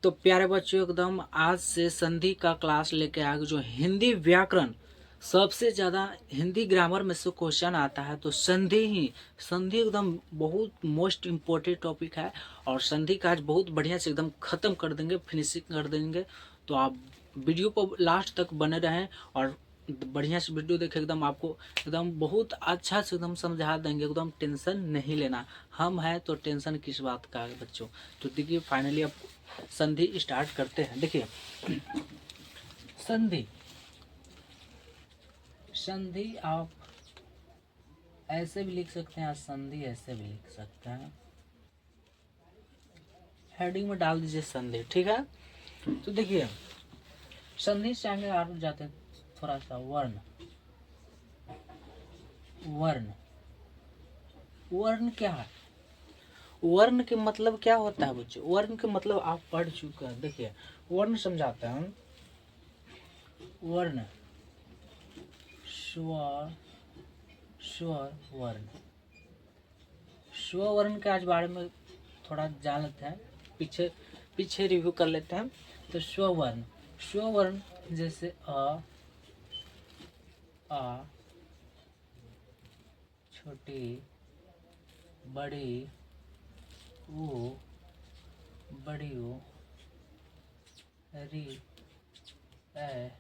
तो प्यारे बच्चों एकदम आज से संधि का क्लास लेके आगे जो हिंदी व्याकरण सबसे ज़्यादा हिंदी ग्रामर में से क्वेश्चन आता है तो संधि एकदम बहुत मोस्ट इम्पोर्टेंट टॉपिक है। और संधि का आज बहुत बढ़िया से एकदम ख़त्म कर देंगे, फिनिशिंग कर देंगे। तो आप वीडियो को लास्ट तक बने रहें और बढ़िया से वीडियो देखें। एकदम आपको एकदम बहुत अच्छा से एकदम समझा देंगे, एकदम टेंशन नहीं लेना। हम हैं तो टेंशन किस बात का है बच्चों। तो देखिए फाइनली अब संधि स्टार्ट करते हैं। देखिए संधि संधि आप ऐसे भी लिख सकते हैं, संधि ऐसे भी लिख सकते हैं। हेडिंग में डाल दीजिए संधि, ठीक है। तो देखिए संधि से आगे आ जाते हैं थोड़ा सा वर्ण। वर्ण वर्ण क्या है? वर्ण के मतलब क्या होता है बच्चों? वर्ण के मतलब आप पढ़ चुके हैं। देखिए वर्ण समझाते हैं। वर्ण स्वर स्वर वर्ण स्वर वर्ण के आज बारे में थोड़ा जान लेते हैं, पीछे पीछे रिव्यू कर लेते हैं। तो स्वर वर्ण जैसे आ छोटी बड़ी ऊ बड़ी ऊ री ए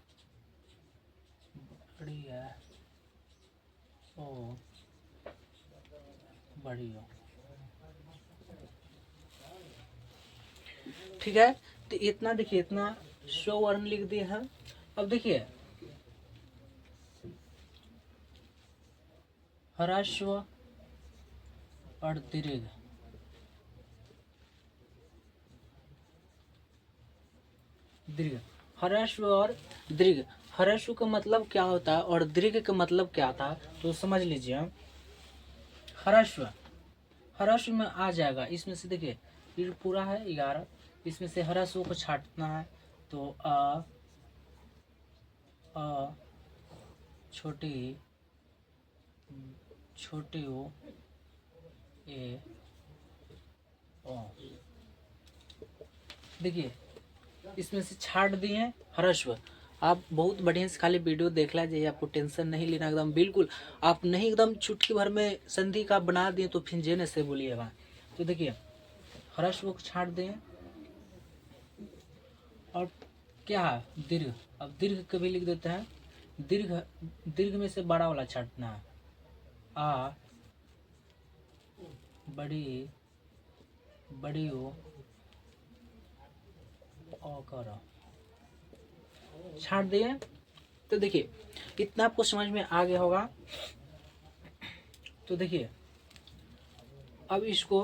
बड़ी है ओ बड़ी ओ, ठीक है। तो इतना देखिए, इतना स्व वर्ण लिख दिए हैं। अब देखिए ह्रस्व और दीर्घ। दीर्घ ह्रस्व और दीर्घ। ह्रस्व का मतलब क्या होता है और दीर्घ का मतलब क्या था तो समझ लीजिए। ह्रस्व ह्रस्व में आ जाएगा इसमें से। देखिए ये पूरा है 11, इसमें से ह्रस्व को छाटना है। तो अ छोटी छोटी ओ ए ओ। देखिए इसमें से छाट दिए ह्रस्व। आप बहुत बढ़िया से खाली वीडियो देख लीजिए, आपको टेंशन नहीं लेना एकदम बिल्कुल। आप नहीं एकदम चुटकी भर में संधि का बना दिए तो फिर जेने से बोलिएगा। तो देखिए ह्रस्व को छाट दें। और क्या है दीर्घ। अब दीर्घ कभी लिख देते हैं। दीर्घ दीर्घ में से बड़ा वाला छाटना है। आ बड़ी बड़ी ओ करो छाट दिए। तो देखिए इतना आपको समझ में आ गया होगा। तो देखिए अब इसको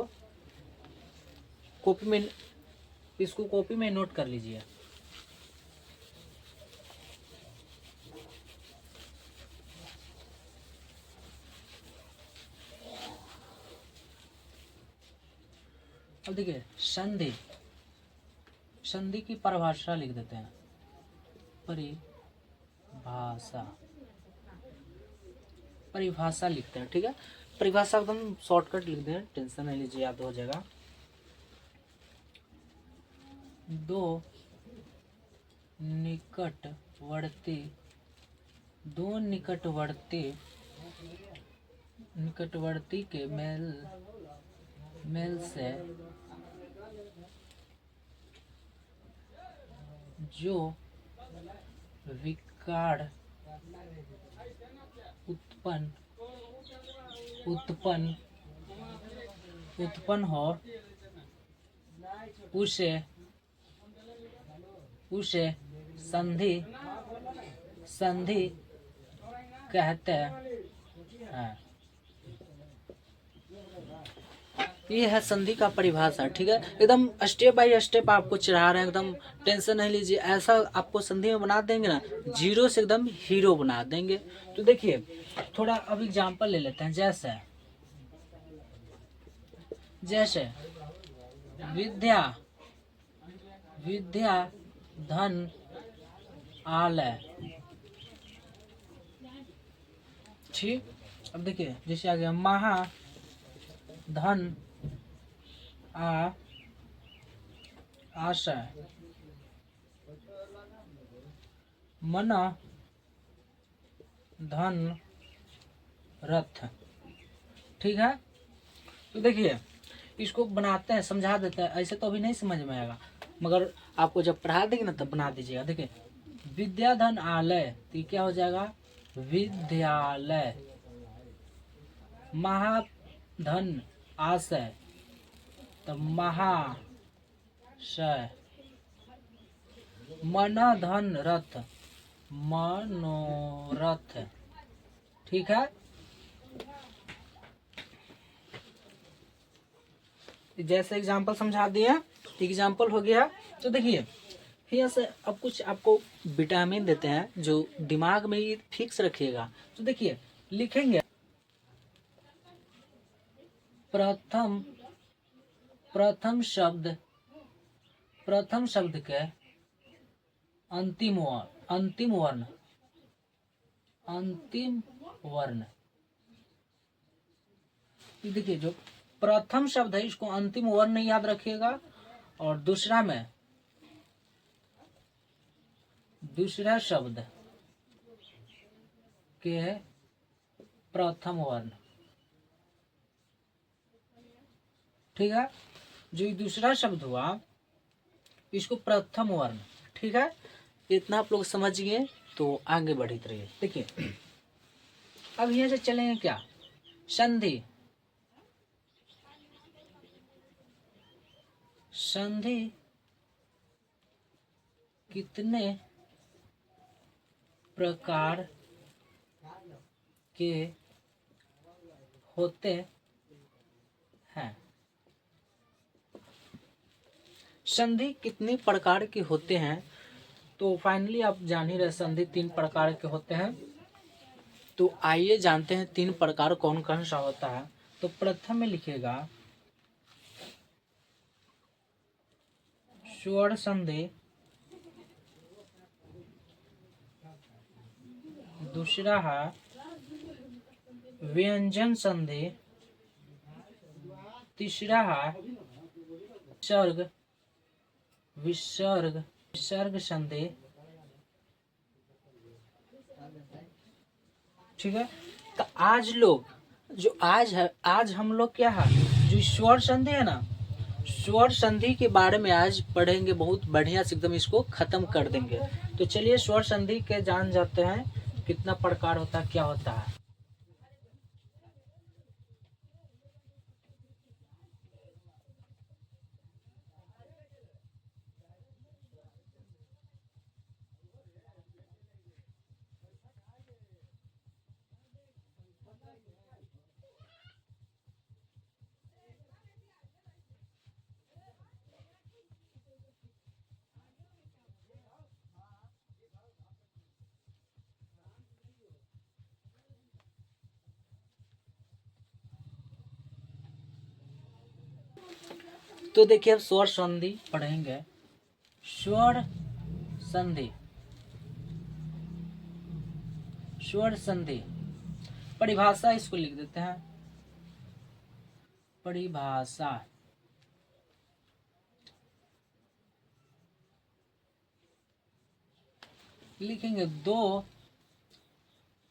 कॉपी में नोट कर लीजिए। अब देखिए संधि संधि की परिभाषा लिख देते हैं। परिभाषा लिखते हैं, ठीक है। परिभाषा एकदम शॉर्टकट लिख दें, टेंशन नहीं लीजिए, याद हो जाएगा। दो निकटवर्ती के मेल से जो विकार उत्पन्न हो उसे संधि कहते हैं। ये है संधि का परिभाषा, ठीक है। एकदम स्टेप बाय स्टेप आपको चढ़ा रहे हैं, एकदम टेंशन नहीं लीजिए। ऐसा आपको संधि में बना देंगे ना, जीरो से एकदम हीरो बना देंगे। तो देखिए थोड़ा अब एग्जांपल ले लेते हैं। जैसे विद्या धन आलय, ठीक। अब देखिए जैसे आ गया महा धन आशय, मन, धन, रथ। ठीक है, तो देखिए इसको बनाते हैं, समझा देते हैं, ऐसे तो अभी नहीं समझ में आएगा, मगर आपको जब पढ़ा देंगे ना तब बना दीजिएगा। देखिए विद्याधन आलय, तो ये क्या हो जाएगा विद्यालय। महाधन आशय, तो महाशय। मनधन रथ, मनोरथ। ठीक है, जैसे एग्जाम्पल समझा दिए, एग्जाम्पल हो गया। तो देखिए फिर से अब कुछ आपको विटामिन देते हैं जो दिमाग में ये फिक्स रखिएगा। तो देखिए लिखेंगे प्रथम, प्रथम शब्द, प्रथम शब्द के अंतिम वर्ण, अंतिम वर्ण, अंतिम वर्ण। देखिए जो प्रथम शब्द है इसको अंतिम वर्ण नहीं याद रखिएगा, और दूसरा में दूसरा शब्द के प्रथम वर्ण। ठीक है, जो दूसरा शब्द हुआ इसको प्रथम वर्ण। ठीक है, इतना आप लोग समझिए तो आगे बढ़ते रहिए। देखिए अब यहाँ से चलेंगे क्या, संधि। संधि कितने प्रकार के होते हैं। संधि कितने प्रकार के होते हैं, तो फाइनली आप जान ही रहे संधि 3 प्रकार के होते हैं। तो आइए जानते हैं 3 प्रकार कौन कौन सा होता है। तो प्रथम में लिखेगा स्वर संधि, दूसरा है व्यंजन संधि, तीसरा है विसर्ग, विसर्ग, विसर्ग संधि। ठीक है, तो आज लोग जो आज है, आज हम लोग क्या है जो स्वर संधि है ना, स्वर संधि के बारे में आज पढ़ेंगे, बहुत बढ़िया से एकदम इसको खत्म कर देंगे। तो चलिए स्वर संधि के जान जाते हैं कितना प्रकार होता है, क्या होता है। तो देखिए अब स्वर संधि पढ़ेंगे। स्वर संधि, स्वर संधि परिभाषा इसको लिख देते हैं। परिभाषा, लिखेंगे दो,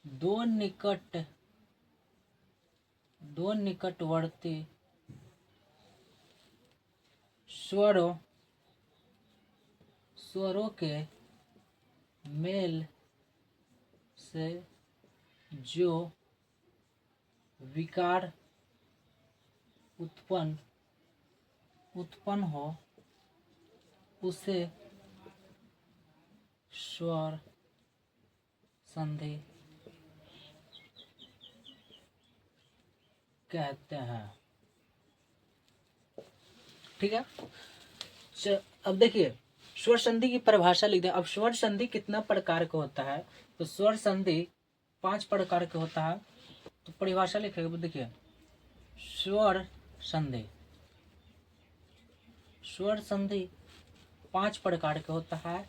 दो निकट, दो निकटवर्ती स्वरों, स्वरों के मेल से जो विकार उत्पन्न उत्पन्न हो उसे स्वर संधि कहते हैं। ठीक है, अब देखिए स्वर संधि की परिभाषा लिख दें। अब स्वर संधि कितना प्रकार का होता है, तो स्वर संधि 5 प्रकार का होता है। तो परिभाषा लिखेगा, देखिए स्वर संधि, स्वर संधि 5 प्रकार का होता है।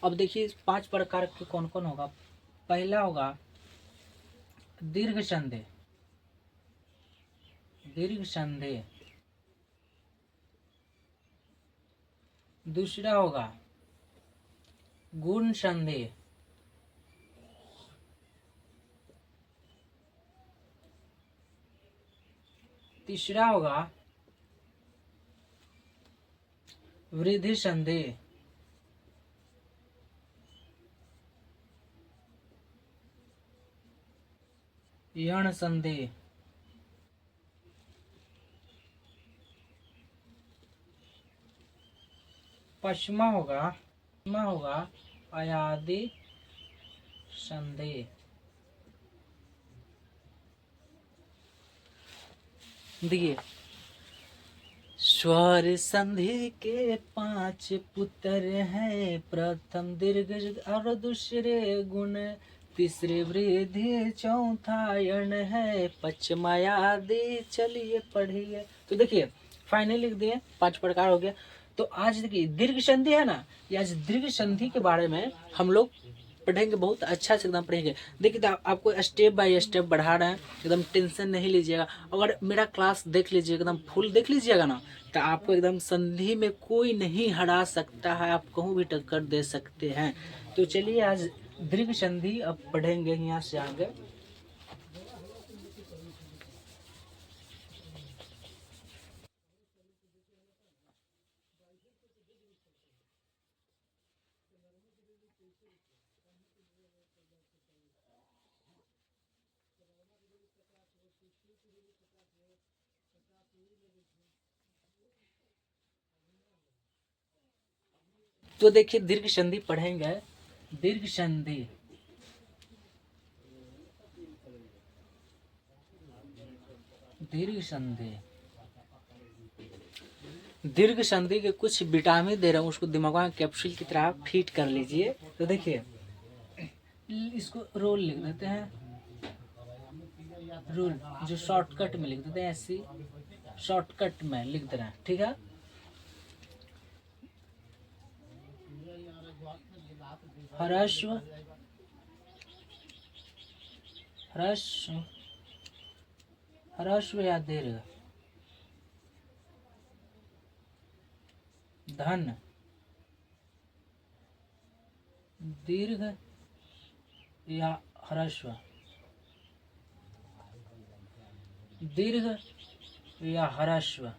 अब देखिए 5 प्रकार के कौन कौन होगा। पहला होगा दीर्घ संधि, दीर्घ संधि। दूसरा होगा गुण संधि, तीसरा होगा वृद्धि संधि, यण संधि, पश्चिमा होगा अयादि संधि। देखिए, स्वर संधि के 5 पुत्र हैं, प्रथम दीर्घ और दूसरे गुण, तीसरे वृद्धि, चौथा यण है, पचमायादि। चलिए पढ़िए। तो देखिए फाइनल लिख दिए 5 प्रकार हो गया। तो आज देखिए दीर्घ संधि है ना, ये आज दीर्घ संधि के बारे में हम लोग पढ़ेंगे, बहुत अच्छा से एकदम पढ़ेंगे। देखिए तो आपको स्टेप बाय स्टेप बढ़ा रहे हैं, एकदम टेंशन नहीं लीजिएगा। अगर मेरा क्लास देख लीजिए, एकदम फुल देख लीजिएगा ना, तो आपको एकदम संधि में कोई नहीं हरा सकता है, आप कहूँ भी टक्कर दे सकते हैं। तो चलिए आज दीर्घ संधि अब पढ़ेंगे यहाँ से आगे। तो देखिए दीर्घ संधि पढ़ेंगे। दीर्घ संधि, दीर्घ संधि, दीर्घ संधि के कुछ विटामिन दे रहा हूँ, उसको दिमाग में कैप्सूल की तरह फीट कर लीजिए। तो देखिए इसको रोल लिख देते हैं, रूल जो शॉर्टकट में लिख देते हैं, ऐसी शॉर्टकट में लिख दे रहे हैं, ठीक है। ह्रस्व, ह्रस्व, ह्रस्व या दीर्घ, धन, दीर्घ या ह्रस्व, दीर्घ या ह्रस्व,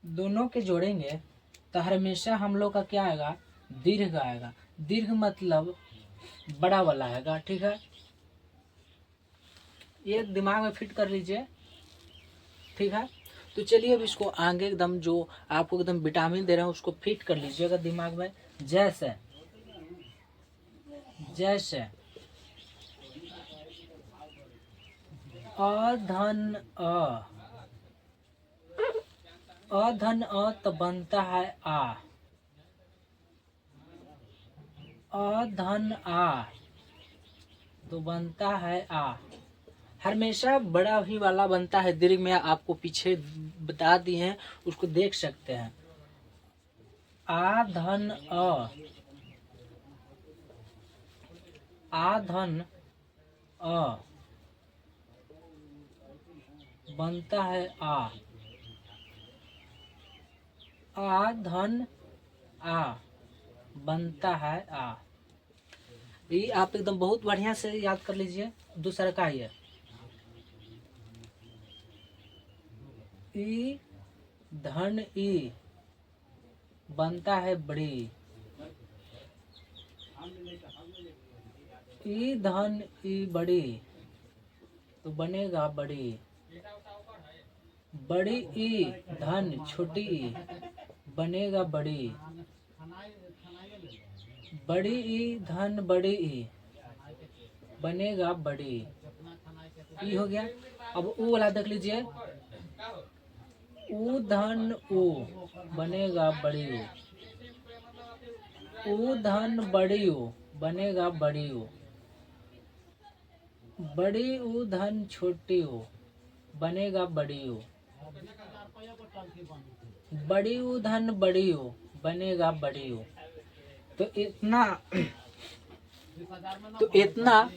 दोनों के जोड़ेंगे तो हमेशा हम लोग का क्या आएगा, दीर्घ आएगा। दीर्घ मतलब बड़ा वाला आएगा, ठीक है। ये दिमाग में फिट कर लीजिए, ठीक है। तो चलिए अब इसको आगे एकदम जो आपको एकदम विटामिन दे रहे हैं उसको फिट कर लीजिएगा दिमाग में। जैसे जैसे अधन अधन तो बनता है आ, अधन आ तो बनता है आ, हमेशा बड़ा ही वाला बनता है दीर्घ में। आपको पीछे बता दिए हैं, उसको देख सकते हैं। आधन आधन बनता है आ, आधन आ बनता है आ। ये आप एकदम बहुत बढ़िया से याद कर लीजिए। दूसरा का ही है ई धन ई बनता है बड़ी, ई धन ई बड़ी तो बनेगा बड़ी, बड़ी ई धन छोटी ई बनेगा बड़ी, बड़ी ई धन बड़ी ई बनेगा बड़ी। ई हो गया। अब ऊ वाला देख लीजिए, ऊ धन ऊ बनेगा बड़ी ऊ, ऊ धन बड़ी ऊ बनेगा बड़ी ऊ, बड़ी ऊ धन छोटी ऊ बनेगा बड़ी ऊ, बड़ी ऊ धन बड़ी ऊ बनेगा बड़ी ऊ। तो इतना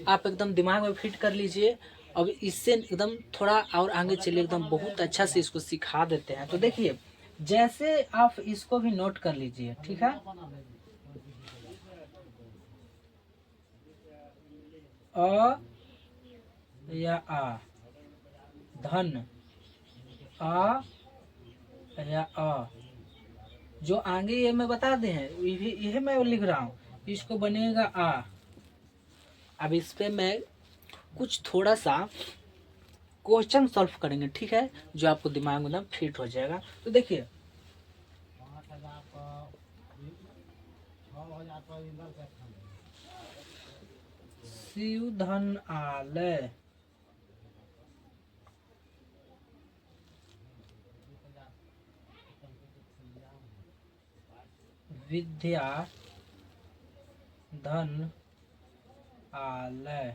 आप एकदम दिमाग में फिट कर लीजिए। अब इससे एकदम थोड़ा और आगे चलिए, एकदम बहुत अच्छा से इसको सिखा देते हैं। तो देखिए जैसे आप इसको भी नोट कर लीजिए, ठीक है। अ या आ, धन आ या अ, जो आगे ये मैं बता दे हैं यही मैं लिख रहा हूँ, इसको बनेगा आ। अब इस पे मैं कुछ थोड़ा सा क्वेश्चन सॉल्व करेंगे, ठीक है, जो आपको दिमाग में एकदम फिट हो जाएगा। तो देखिए शिव धन आलय विद्या धन आलय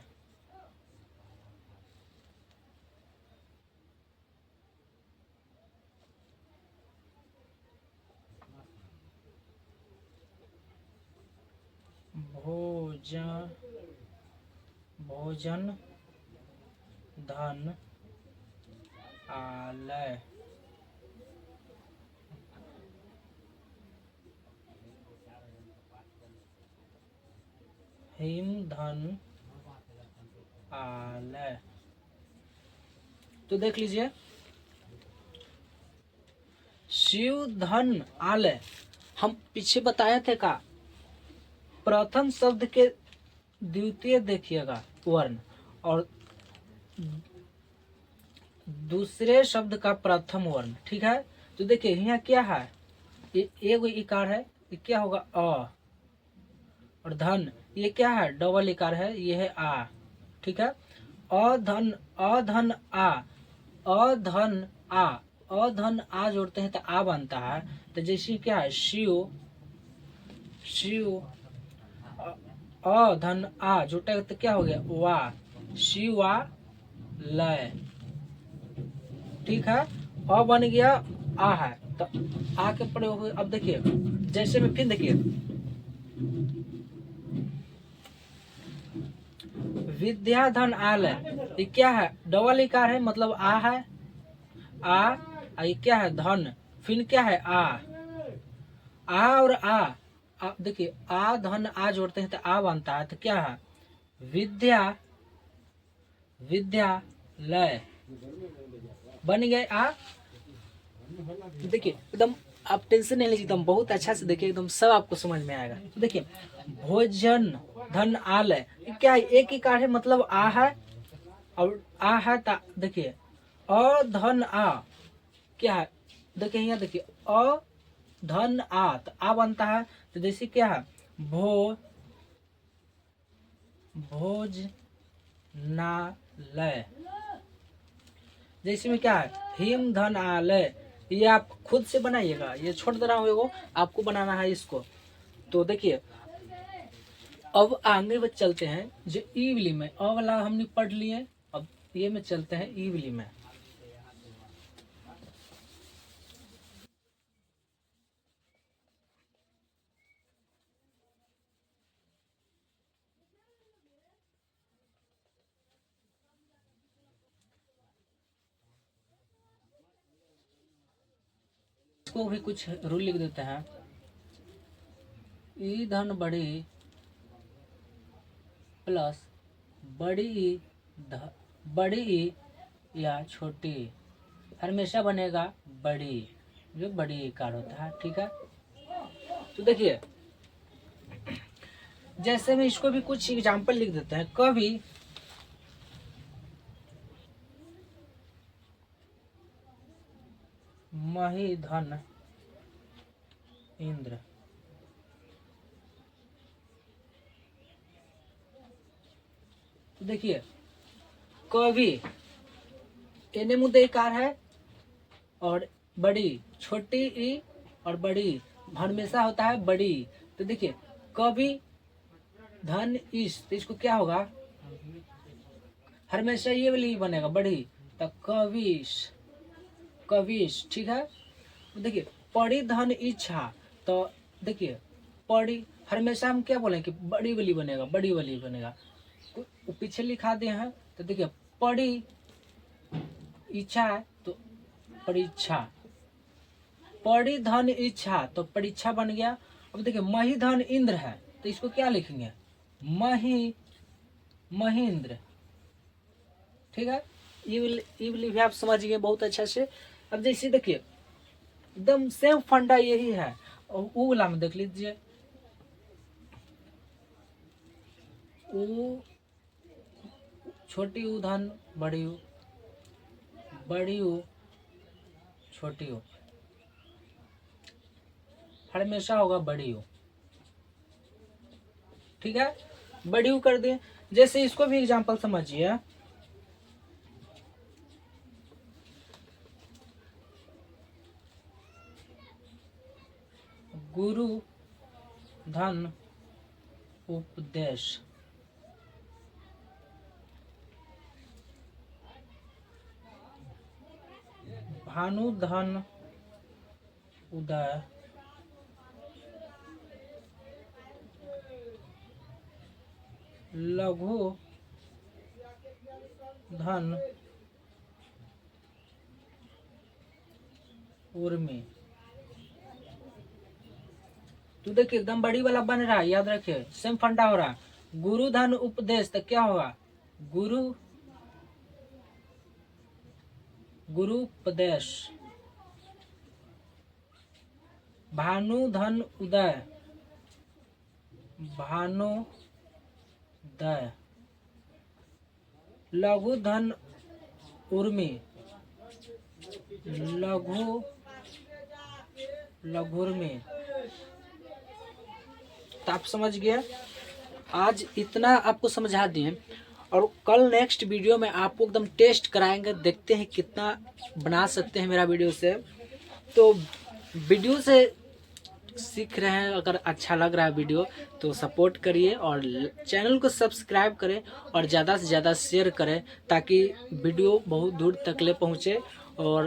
भोजन भोजन धन आलय हिम धन आलय। तो देख लीजिए शिव धन आलय, हम पीछे बताए थे का, प्रथम शब्द के द्वितीय देखिएगा वर्ण और दूसरे शब्द का प्रथम वर्ण, ठीक है। तो देखिए यहाँ क्या है, एक इकार है, ये क्या होगा अ, और धन ये क्या है डबल इकार है, ये है आ, ठीक है। अधन अधन आ, अधन आ, अधन आ जोड़ते हैं तो आ बनता है। तो जैसे क्या है शिव शिव, अधन आ जुटेगा तो क्या हो गया वा, शिवा लय, ठीक है। अ बन गया आ है, तो आ के पड़े हो गए। अब देखिए जैसे में फिर देखिए विद्याधन आलय, ये क्या है डबल इकार है, मतलब आ है, आ ये क्या है धन, फिर क्या है आ और आ देखिए आ धन आ जोड़ते हैं तो आ बनता है। तो क्या है विद्या विद्यालय बन गए आ। देखिए एकदम आप टेंशन नहीं लीजिए, एकदम बहुत अच्छा से देखिए, एकदम सब आपको समझ में आएगा। तो देखिए भोजन धन आलय, क्या है एक ही कार्य है, मतलब आ है और आ है, देखिए अ धन आ क्या है, देखिए यहाँ देखिए अ धन आ तो आ बनता है। तो जैसे क्या है भोज नालय, जैसे में क्या है हिम धन आलय, ये आप खुद से बनाइएगा, ये छोड़ दे रहा हूँ एगो, आपको बनाना है इसको। तो देखिए अब आगे में चलते हैं जो ईवली में, अ वाला हमने पढ़ लिए, अब ये में चलते हैं ईवली में। इसको भी कुछ रूल लिख देते हैं, ई धन बड़ी प्लस बड़ी बड़ी या छोटी, हमेशा बनेगा बड़ी, जो बड़ी इकार होता है, ठीक है। तो देखिए जैसे में इसको भी कुछ एग्जाम्पल लिख देते हैं, कवि महिधन इंद्र, तो देखिए कवि एने मुद्दे कार है और बड़ी छोटी ई और बड़ी हमेशा होता है बड़ी। तो देखिए कवि धन इस, तो इसको क्या होगा हमेशा ये वाली बनेगा बड़ी, तो कविश कविश, ठीक है। तो देखिए पड़ी धन इच्छा, तो देखिए पड़ी हमेशा हम क्या बोलें कि बड़ी वाली बनेगा, बड़ी वाली बनेगा, पीछे लिखा दिए हैं। तो देखिए पड़ी इच्छा है तो परीक्षा, परिधन इच्छा, तो परीक्षा बन गया। अब देखिए महिधन इंद्र है, तो इसको क्या लिखेंगे, महेंद्र। ठीक है, ये भी आप समझ गए बहुत अच्छा से। अब जैसे देखिए एकदम सेम फंडा यही है, और ऊ वाला में देख लीजिए, ऊ छोटी ऊ धन बड़ी ऊ, बड़ी ऊ छोटी ऊ, हमेशा होगा बड़ी ऊ। ठीक है, बड़ी ऊ कर दिए। जैसे इसको भी एग्जांपल समझिए, गुरु धन उपदेश, भानु धन उदय, लघु धन उर्मी। तो देखिए एकदम बड़ी वाला बन रहा है, याद रखिए सेम फंडा हो रहा है। गुरु धन उपदेश, तो क्या होगा, गुरु उपदेश। भानु धन उदय, भानुदय। लघु धन उर्मी, लघुर्मी। तो आप समझ गए, आज इतना आपको समझा दिए, और कल नेक्स्ट वीडियो में आपको एकदम टेस्ट कराएंगे, देखते हैं कितना बना सकते हैं मेरा वीडियो से। तो वीडियो से सीख रहे हैं, अगर अच्छा लग रहा है वीडियो तो सपोर्ट करिए, और चैनल को सब्सक्राइब करें, और ज़्यादा से ज़्यादा शेयर करें, ताकि वीडियो बहुत दूर तक ले पहुँचे। और